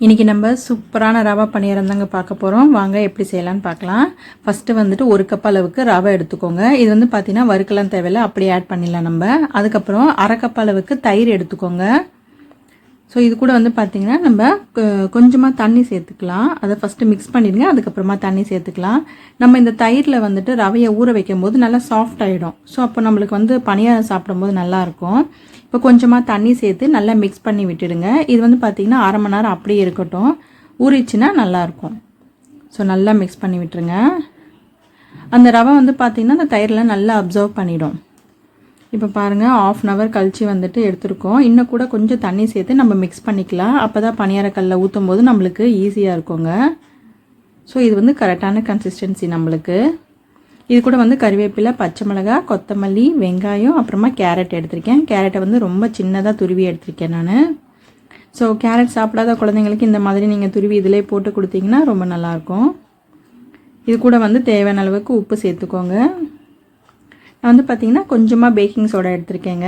இன்றைக்கி நம்ம சூப்பரான ரவா பணியாரம் தாங்க பார்க்க போகிறோம். வாங்க எப்படி செய்யலான்னு பார்க்கலாம். ஃபஸ்ட்டு வந்துட்டு 1 கப் அளவுக்கு ரவை எடுத்துக்கோங்க. இது வந்து பார்த்திங்கன்னா வறுக்கலாம் தேவையில்லை, அப்படியே ஆட் பண்ணிடலாம் நம்ம. அதுக்கப்புறம் 1/2 கப் அளவுக்கு தயிர் எடுத்துக்கோங்க. ஸோ இது கூட வந்து பார்த்திங்கன்னா நம்ம கொஞ்சமாக தண்ணி சேர்த்துக்கலாம். அதை ஃபஸ்ட்டு மிக்ஸ் பண்ணிடுங்க, அதுக்கப்புறமா தண்ணி சேர்த்துக்கலாம். நம்ம இந்த தயிரில் வந்துட்டு ரவையை ஊற வைக்கும் போது நல்லா சாஃப்ட் ஆகிடும். ஸோ அப்போ நம்மளுக்கு வந்து பணியாரம் சாப்பிடும்போது நல்லாயிருக்கும். இப்போ கொஞ்சமாக தண்ணி சேர்த்து நல்லா மிக்ஸ் பண்ணி விட்டுடுங்க. இது வந்து பார்த்திங்கன்னா 1/2 மணி நேரம் அப்படியே இருக்கட்டும், ஊறிச்சுன்னா நல்லாயிருக்கும். ஸோ நல்லா மிக்ஸ் பண்ணி விட்டுருங்க. அந்த ரவை வந்து பார்த்திங்கன்னா அந்த தயிரில் நல்லா அப்சர்வ் பண்ணிடும். இப்போ பாருங்கள், 1/2 hour கழித்து வந்துட்டு எடுத்துருக்கோம். இன்னும் கூட கொஞ்சம் தண்ணி சேர்த்து நம்ம மிக்ஸ் பண்ணிக்கலாம். அப்போ தான் பணியாரக்கல்லில் ஊற்றும் போது நம்மளுக்கு ஈஸியாக இருக்குங்க. ஸோ இது வந்து கரெக்டான கன்சிஸ்டன்சி நம்மளுக்கு. இது கூட வந்து கறிவேப்பிலை, பச்சை மிளகாய், கொத்தமல்லி, வெங்காயம், அப்புறமா கேரட் எடுத்திருக்கேன். கேரட்டை வந்து ரொம்ப சின்னதாக துருவி எடுத்திருக்கேன் நான். ஸோ கேரட் சாப்பிடாத குழந்தைங்களுக்கு இந்த மாதிரி நீங்கள் துருவி இதிலே போட்டு கொடுத்தீங்கன்னா ரொம்ப நல்லாயிருக்கும். இது கூட வந்து தேவையான அளவுக்கு உப்பு சேர்த்துக்கோங்க. நான் வந்து பார்த்திங்கன்னா கொஞ்சமாக பேக்கிங் சோடா எடுத்திருக்கேங்க.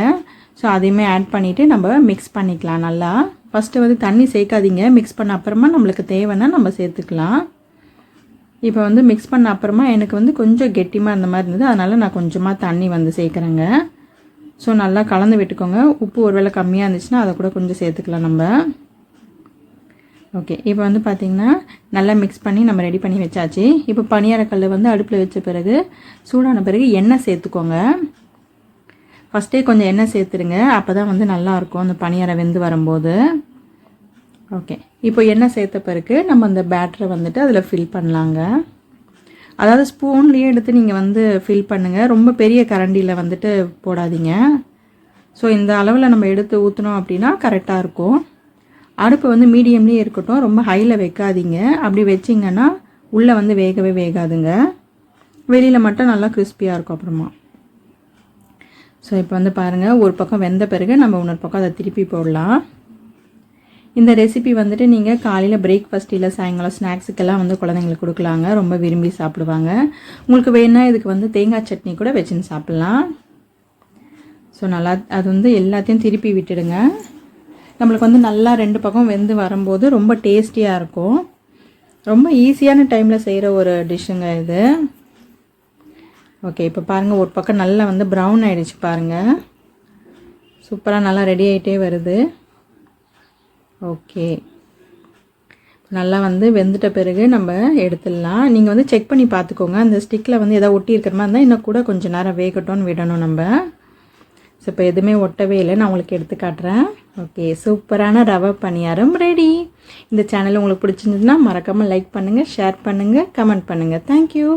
ஸோ அதையுமே ஆட் பண்ணிவிட்டு நம்ம மிக்ஸ் பண்ணிக்கலாம் நல்லா. ஃபஸ்ட்டு வந்து தண்ணி சேர்க்காதீங்க, மிக்ஸ் பண்ண அப்புறமா நம்மளுக்கு தேவைன்னா நம்ம சேர்த்துக்கலாம். இப்போ வந்து மிக்ஸ் பண்ண அப்புறமா எனக்கு வந்து கொஞ்சம் கெட்டிமாக இந்த மாதிரி இருந்தது, அதனால் நான் கொஞ்சமாக தண்ணி வந்து சேர்க்குறேங்க. ஸோ நல்லா கலந்து விட்டுக்கோங்க. உப்பு ஒருவேளை கம்மியாக இருந்துச்சுன்னா அதை கூட கொஞ்சம் சேர்த்துக்கலாம் நம்ம. ஓகே, இப்போ வந்து பார்த்திங்கன்னா நல்லா மிக்ஸ் பண்ணி நம்ம ரெடி பண்ணி வச்சாச்சு. இப்போ பணியாரக்கல் வந்து அடுப்பில் வச்ச பிறகு சூடான பிறகு எண்ணெய் சேர்த்துக்கோங்க. ஃபஸ்ட்டே கொஞ்சம் எண்ணெய் சேர்த்துருங்க, அப்போ தான் வந்து நல்லாயிருக்கும் அந்த பணியாரம் வெந்து வரும்போது. ஓகே, இப்போ எண்ணெய் சேர்த்த பிறகு நம்ம அந்த பேட்டரை வந்துட்டு அதில் ஃபில் பண்ணலாங்க. அதாவது ஸ்பூன்லேயே எடுத்து நீங்கள் வந்து ஃபில் பண்ணுங்கள், ரொம்ப பெரிய கரண்டியில் வந்துட்டு போடாதீங்க. ஸோ இந்த அளவில் நம்ம எடுத்து ஊற்றினோம் அப்படின்னா கரெக்டாக இருக்கும். அடுப்பு வந்து மீடியம்லேயே இருக்கட்டும், ரொம்ப ஹையில் வைக்காதீங்க. அப்படி வச்சிங்கன்னா உள்ளே வந்து வேகவே வேகாதுங்க, வெளியில் மட்டும் நல்லா கிறிஸ்பியாக இருக்கும் அப்புறமா. ஸோ இப்போ வந்து பாருங்கள், ஒரு பக்கம் வெந்த பிறகு நம்ம இன்னொரு பக்கம் அதை திருப்பி போடலாம். இந்த ரெசிபி வந்துட்டு நீங்கள் காலையில் பிரேக்ஃபாஸ்ட் இல்லை சாயங்காலம் ஸ்நாக்ஸுக்கெல்லாம் வந்து குழந்தைங்களுக்கு கொடுக்கலாங்க, ரொம்ப விரும்பி சாப்பிடுவாங்க. உங்களுக்கு வேணா இதுக்கு வந்து தேங்காய் சட்னி கூட வச்சுன்னு சாப்பிட்லாம். ஸோ நல்லா அது வந்து எல்லாத்தையும் திருப்பி விட்டுடுங்க. நம்மளுக்கு வந்து நல்லா 2 பக்கம் வெந்து வரும்போது ரொம்ப டேஸ்டியாக இருக்கும். ரொம்ப ஈஸியான டைமில் செய்கிற ஒரு டிஷ்ஷுங்க இது. ஓகே, இப்போ பாருங்கள், ஒரு பக்கம் நல்லா வந்து ப்ரௌன் ஆகிடுச்சு பாருங்கள். சூப்பராக நல்லா ரெடி ஆகிட்டே வருது. ஓகே, நல்லா வந்து வெந்துட்ட பிறகு நம்ம எடுத்துடலாம். நீங்கள் வந்து செக் பண்ணி பார்த்துக்கோங்க, அந்த ஸ்டிக்கில் வந்து எதாவது ஒட்டி இருக்கிற மாதிரி இருந்தால் இன்னும் கூட கொஞ்சம் நேரம் வேகட்டும்னு விடணும் நம்ம. ஸோ இப்போ எதுவுமே ஒட்டவே இல்லை, நான் உங்களுக்கு எடுத்து காட்டுறேன். ஓகே, சூப்பரான ரவை பணியாரம் ரெடி. இந்த சேனல் உங்களுக்கு பிடிச்சிருந்ததுன்னா மறக்காமல் லைக் பண்ணுங்கள், ஷேர் பண்ணுங்கள், கமெண்ட் பண்ணுங்கள். தேங்க்யூ.